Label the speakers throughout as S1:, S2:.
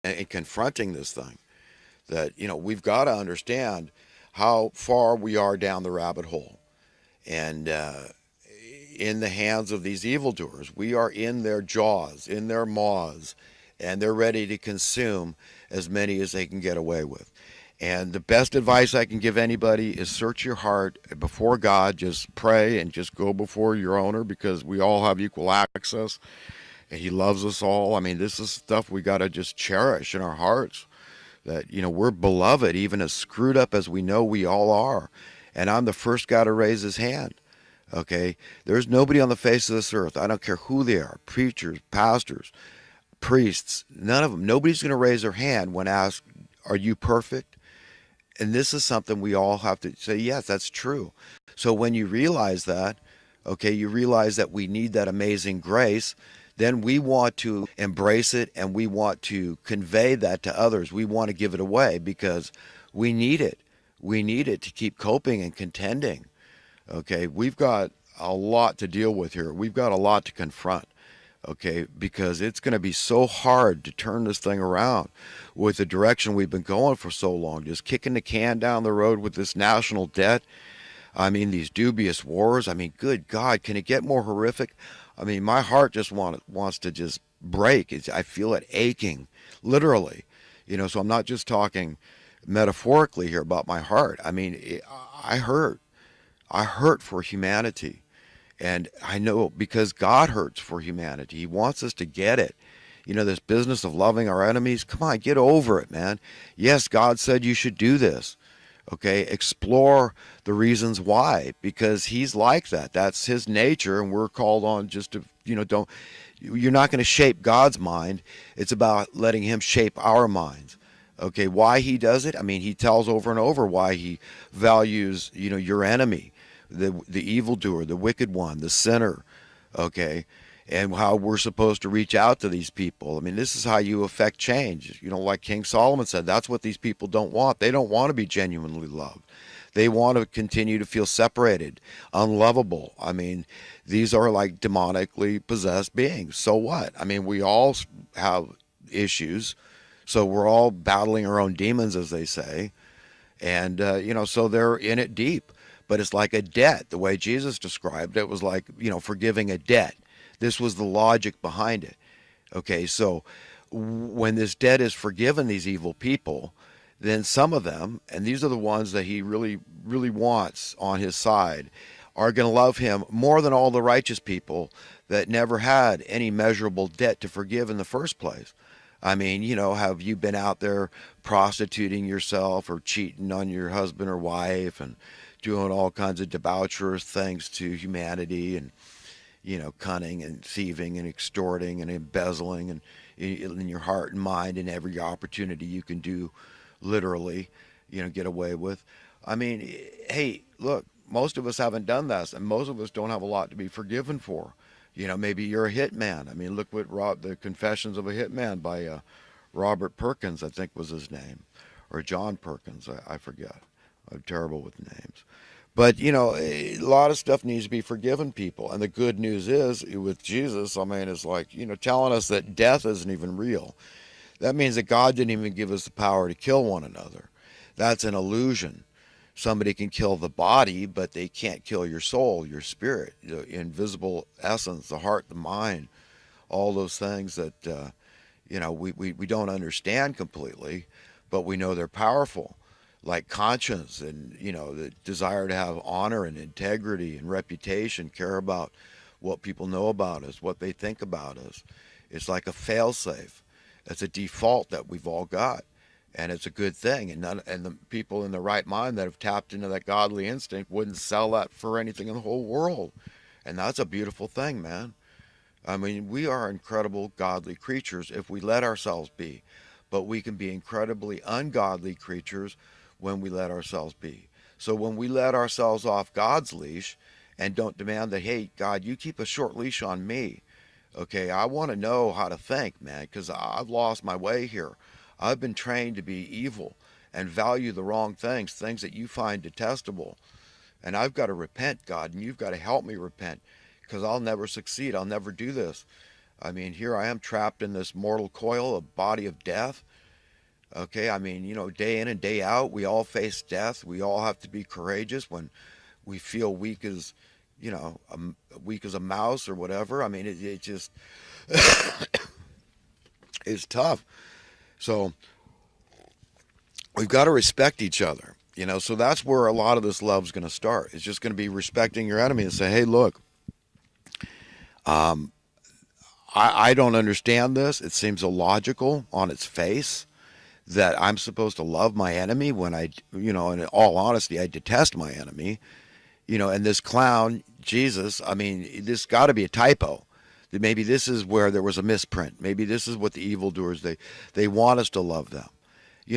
S1: and confronting this thing. That, we've got to understand how far we are down the rabbit hole. And in the hands of these evildoers, we are in their jaws, in their maws, and they're ready to consume as many as they can get away with. And the best advice I can give anybody is search your heart before God. Just pray and just go before your owner, because we all have equal access and he loves us all. I mean, this is stuff we got to just cherish in our hearts, that, we're beloved, even as screwed up as we know we all are. And I'm the first guy to raise his hand. Okay? There's nobody on the face of this earth, I don't care who they are, preachers, pastors, priests, none of them, nobody's going to raise their hand when asked, are you perfect? And this is something we all have to say, yes, that's true. So when you realize that, okay, you realize that we need that amazing grace, then we want to embrace it and we want to convey that to others. We want to give it away because we need it. We need it to keep coping and contending. Okay, we've got a lot to deal with here. We've got a lot to confront. Okay, because it's going to be so hard to turn this thing around with the direction we've been going for so long, just kicking the can down the road with this national debt. I mean, these dubious wars. I mean, good God, can it get more horrific? I mean, my heart just wants to just break. I feel it aching, literally. So I'm not just talking metaphorically here about my heart. I mean, I hurt. I hurt for humanity. And I know because God hurts for humanity. He wants us to get it. This business of loving our enemies, come on, get over it, man. Yes, God said you should do this. Okay, explore the reasons why, because he's like that. That's his nature, and we're called on just to, you're not going to shape God's mind. It's about letting him shape our minds. Okay, why he does it? I mean, he tells over and over why he values, your enemy, the evildoer, the wicked one, the sinner, okay, and how we're supposed to reach out to these people. I mean, this is how you affect change. Like King Solomon said, that's what these people don't want. They don't want to be genuinely loved. They want to continue to feel separated, unlovable. I mean, these are like demonically possessed beings. So what? I mean, we all have issues. So we're all battling our own demons, as they say. And, so they're in it deep. But it's like a debt. The way Jesus described it was like, forgiving a debt. This was the logic behind it. Okay, so when this debt is forgiven, these evil people, then some of them, and these are the ones that he really, really wants on his side, are going to love him more than all the righteous people that never had any measurable debt to forgive in the first place. I mean, have you been out there prostituting yourself or cheating on your husband or wife and doing all kinds of debaucherous things to humanity and, cunning and thieving and extorting and embezzling and in your heart and mind and every opportunity you can do, literally, get away with. I mean, hey, look, most of us haven't done this, and most of us don't have a lot to be forgiven for. Maybe you're a hitman. I mean, look what the Confessions of a Hitman by Robert Perkins, I think was his name, or John Perkins, I forget. I'm terrible with names. But, a lot of stuff needs to be forgiven, people. And the good news is, with Jesus, I mean, it's like, telling us that death isn't even real. That means that God didn't even give us the power to kill one another. That's an illusion. Somebody can kill the body, but they can't kill your soul, your spirit, the invisible essence, the heart, the mind, all those things that, we don't understand completely, but we know they're powerful. Like conscience and, the desire to have honor and integrity and reputation, care about what people know about us, what they think about us. It's like a failsafe. It's a default that we've all got. And it's a good thing. And the people in the right mind that have tapped into that godly instinct wouldn't sell that for anything in the whole world. And that's a beautiful thing, man. I mean, we are incredible godly creatures if we let ourselves be. But we can be incredibly ungodly creatures when we let ourselves be. So when we let ourselves off God's leash and don't demand that, hey, God, you keep a short leash on me. Okay, I want to know how to think, man, because I've lost my way here. I've been trained to be evil and value the wrong things that you find detestable. And I've got to repent, God, and you've got to help me repent because I'll never succeed. I'll never do this. I mean, here I am trapped in this mortal coil, a body of death. Okay, I mean, day in and day out, we all face death. We all have to be courageous when we feel weak as, weak as a mouse or whatever. I mean, it just is tough. So we've got to respect each other. So that's where a lot of this love's going to start. It's just going to be respecting your enemy and say, hey, look, um, I don't understand this. It seems illogical on its face that I'm supposed to love my enemy when in all honesty, I detest my enemy. And this clown, Jesus, I mean, this got to be a typo. That maybe this is where there was a misprint. Maybe this is what the evildoers, they want us to love them.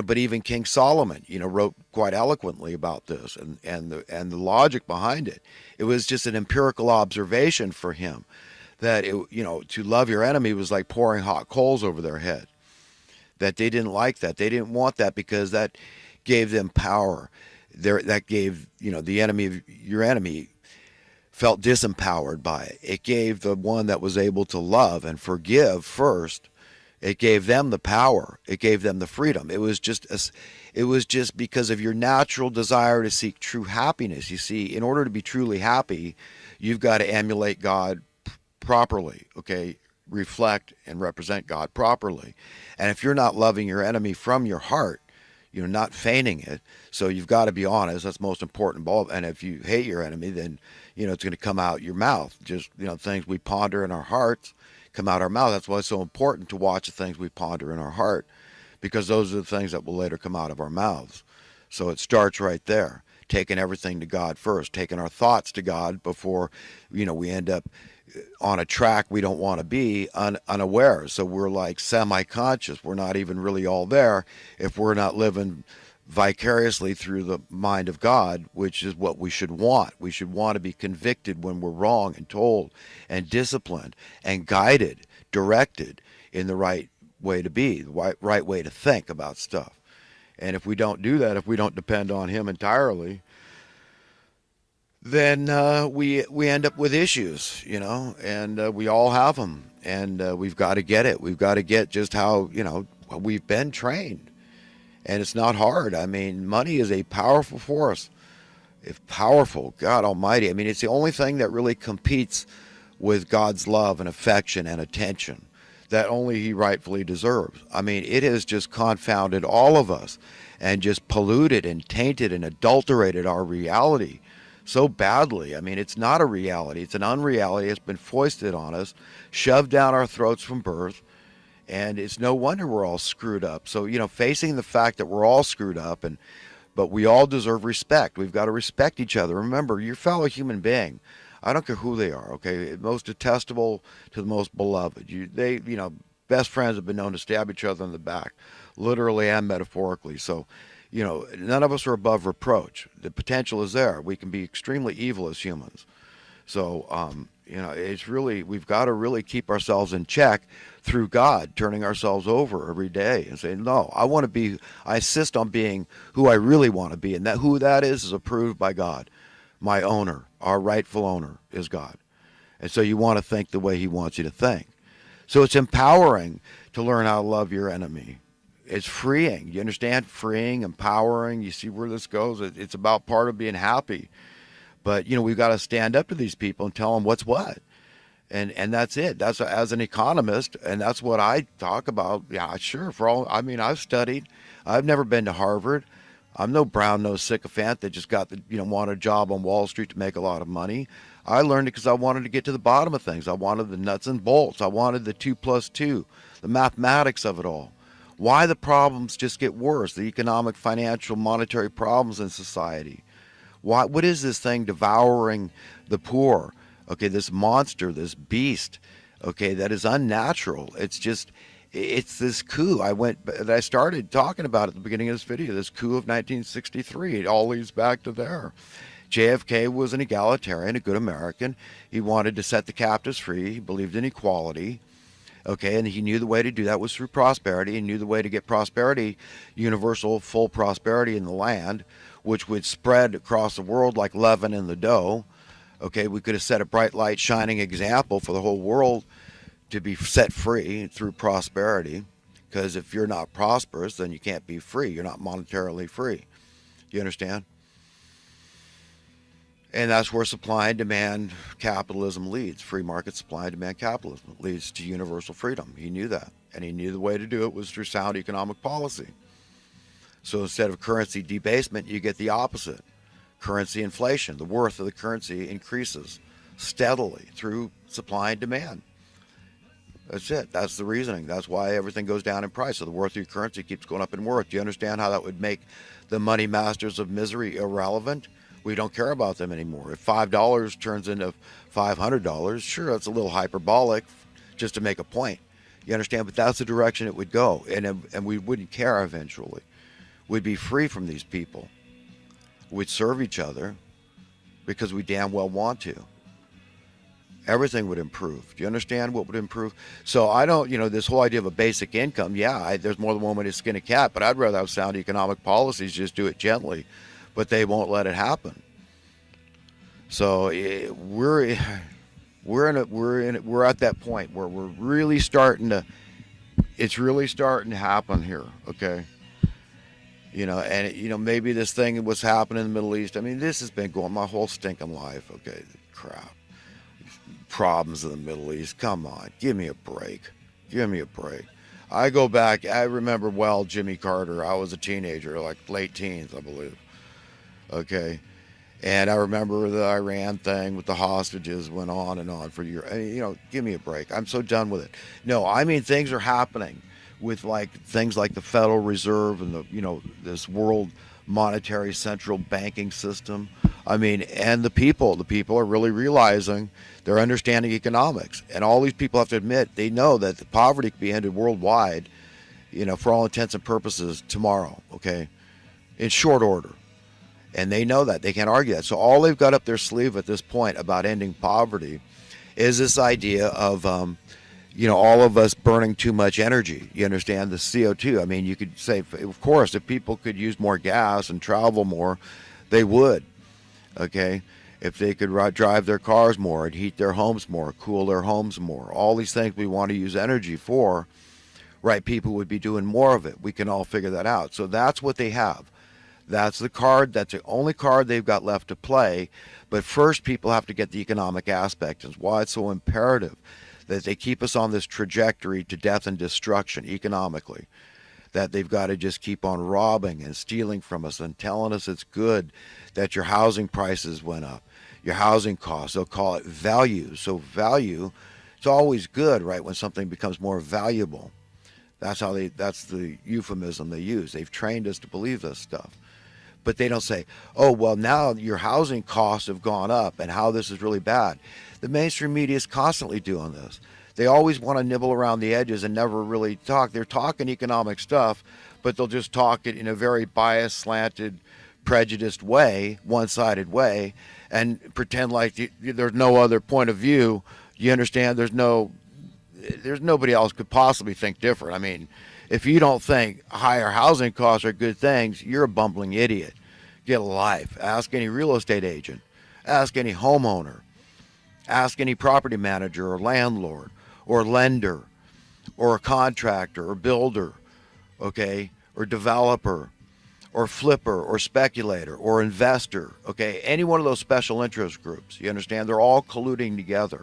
S1: But even King Solomon, wrote quite eloquently about this and the logic behind it. It was just an empirical observation for him that to love your enemy was like pouring hot coals over their head. That they didn't like that. They didn't want that because that gave them power. That gave, the enemy of your enemy felt disempowered by it. It gave the one that was able to love and forgive first. It gave them the power. It gave them the freedom. It was just because of your natural desire to seek true happiness. You see, in order to be truly happy, you've got to emulate God properly, okay? Reflect and represent God properly. And if you're not loving your enemy from your heart, you're not feigning it. So you've got to be honest. That's most important. And if you hate your enemy, then, it's going to come out your mouth. Just, things we ponder in our hearts come out our mouth. That's why it's so important to watch the things we ponder in our heart, because those are the things that will later come out of our mouths. So it starts right there, taking everything to God first, taking our thoughts to God before, we end up on a track we don't want to be unaware. So we're like semi-conscious. We're not even really all there if we're not living vicariously through the mind of God, which is what we should want. We should want to be convicted when we're wrong and told and disciplined and guided, directed in the right way to be, the right way to think about stuff. And if we don't do that, if we don't depend on Him entirely, then we end up with issues, and we all have them, and we've got to get it. We've got to get just how we've been trained, and it's not hard. I mean, money is a powerful force. It's powerful, God Almighty. I mean, it's the only thing that really competes with God's love and affection and attention that only He rightfully deserves. I mean, it has just confounded all of us and just polluted and tainted and adulterated our reality so badly. I mean, it's not a reality. It's an unreality. It's been foisted on us, shoved down our throats from birth, and it's no wonder we're all screwed up. So, facing the fact that we're all screwed up, but we all deserve respect. We've got to respect each other. Remember, your fellow human being, I don't care who they are, okay, most detestable to the most beloved. Best friends have been known to stab each other in the back, literally and metaphorically. So, none of us are above reproach. The potential is there. We can be extremely evil as humans. So, it's really, we've got to really keep ourselves in check through God, turning ourselves over every day and saying, no, I insist on being who I really want to be. And who that is approved by God. My owner, our rightful owner is God. And so you want to think the way He wants you to think. So it's empowering to learn how to love your enemy. It's freeing. You understand? Freeing, empowering. You see where this goes? It's about part of being happy. But, we've got to stand up to these people and tell them what's what. And that's it. That's as an economist, and that's what I talk about. Yeah, sure. I've studied. I've never been to Harvard. I'm no brown-nosed sycophant that just got want a job on Wall Street to make a lot of money. I learned it because I wanted to get to the bottom of things. I wanted the nuts and bolts. I wanted the 2 plus 2, the mathematics of it all. Why the problems just get worse, the economic, financial, monetary problems in society. What is this thing devouring the poor? Okay, this monster, this beast, okay, that is unnatural. It's this coup. I started talking about at the beginning of this video, this coup of 1963. It all leads back to there. JFK was an egalitarian, a good American. He wanted to set the captives free. He believed in equality. Okay, and he knew the way to do that was through prosperity. He knew the way to get prosperity, universal, full prosperity in the land, which would spread across the world like leaven in the dough. Okay, we could have set a bright light shining example for the whole world to be set free through prosperity. Because if you're not prosperous, then you can't be free. You're not monetarily free. You understand? And that's where supply and demand capitalism leads. Free market supply and demand capitalism leads to universal freedom. He knew that. And he knew the way to do it was through sound economic policy. So instead of currency debasement, you get the opposite. Currency inflation. The worth of the currency increases steadily through supply and demand. That's it. That's the reasoning. That's why everything goes down in price. So the worth of your currency keeps going up in worth. Do you understand how that would make the money masters of misery irrelevant? We don't care about them anymore. If $5 turns into $500, sure, that's a little hyperbolic just to make a point. You understand? But that's the direction it would go. And we wouldn't care eventually. We'd be free from these people. We'd serve each other because we damn well want to. Everything would improve. Do you understand what would improve? So I don't, this whole idea of a basic income, there's more than one way to skin a cat, but I'd rather have sound economic policies, just do it gently, but they won't let it happen. So we're at that point where we're really it's really starting to happen here, okay? Maybe this thing was happening in the Middle East. I mean, this has been going my whole stinking life, okay? Crap. Problems in the Middle East. Come on, give me a break. Give me a break. I go back, I remember well Jimmy Carter. I was a teenager, like late teens, I believe. Okay. And I remember the Iran thing with the hostages went on and on for years. Give me a break. I'm so done with it. No, I mean, things are happening with things like the Federal Reserve and this world monetary central banking system. I mean, and the people are really realizing they're understanding economics. And all these people have to admit, they know that the poverty can be ended worldwide, for all intents and purposes tomorrow, okay, in short order. And they know that. They can't argue that. So all they've got up their sleeve at this point about ending poverty is this idea of, all of us burning too much energy. You understand? The CO2. I mean, you could say, of course, if people could use more gas and travel more, they would. Okay? If they could drive their cars more and heat their homes more, cool their homes more, all these things we want to use energy for, right, people would be doing more of it. We can all figure that out. So that's what they have. That's the card. That's the only card they've got left to play. But first, people have to get the economic aspect. It's why it's so imperative that they keep us on this trajectory to death and destruction economically. That they've got to just keep on robbing and stealing from us and telling us it's good that your housing prices went up, your housing costs. They'll call it value. So value, it's always good, right, when something becomes more valuable. That's the euphemism they use. They've trained us to believe this stuff. But they don't say, oh, well, now your housing costs have gone up and how this is really bad. The mainstream media is constantly doing this. They always want to nibble around the edges and never really talk. They're talking economic stuff, but they'll just talk it in a very biased, slanted, prejudiced way, one-sided way, and pretend like there's no other point of view. You understand? There's nobody else could possibly think different. I mean, if you don't think higher housing costs are good things, you're a bumbling idiot. Get a life. Ask any real estate agent. Ask any homeowner. Ask any property manager or landlord or lender or a contractor or builder, okay, or developer or flipper or speculator or investor, okay, any one of those special interest groups. You understand? They're all colluding together.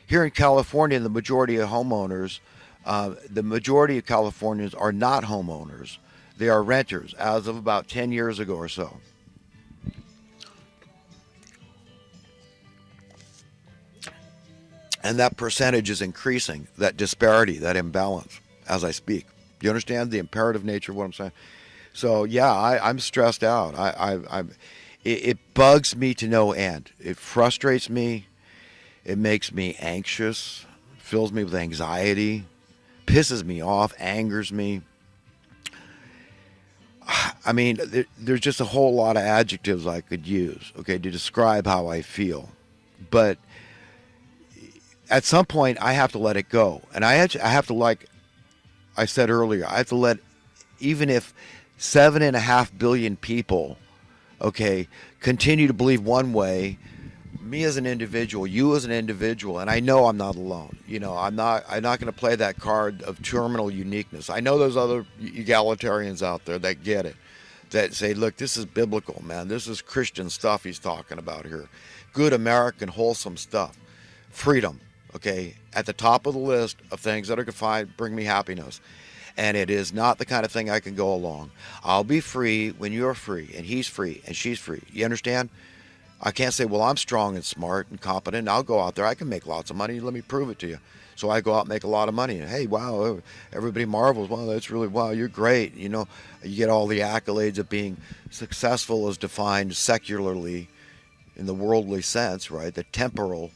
S1: Here in California, the majority of Californians are not homeowners. They are renters as of about 10 years ago or so. And that percentage is increasing, that disparity, that imbalance, as I speak. Do you understand the imperative nature of what I'm saying? So, yeah, I'm stressed out. It bugs me to no end. It frustrates me. It makes me anxious, fills me with anxiety, pisses me off, angers me. I mean, there's just a whole lot of adjectives I could use, okay, to describe how I feel. But at some point, I have to let it go. And I have to, like I said earlier, I have to let, even if 7.5 billion people, okay, continue to believe one way, me as an individual, you as an individual, and I know I'm not alone. I'm not going to play that card of terminal uniqueness. I know there's other egalitarians out there that get it, that say, look, this is biblical, man. This is Christian stuff he's talking about here. Good American, wholesome stuff. Freedom, okay, at the top of the list of things that are going to bring me happiness. And it is not the kind of thing I can go along. I'll be free when you're free, and he's free, and she's free. You understand? I can't say, well, I'm strong and smart and competent. I'll go out there. I can make lots of money. Let me prove it to you. So I go out and make a lot of money. And hey, wow, everybody marvels. Wow, that's really, wow, you're great. You get all the accolades of being successful as defined secularly in the worldly sense, right? The temporal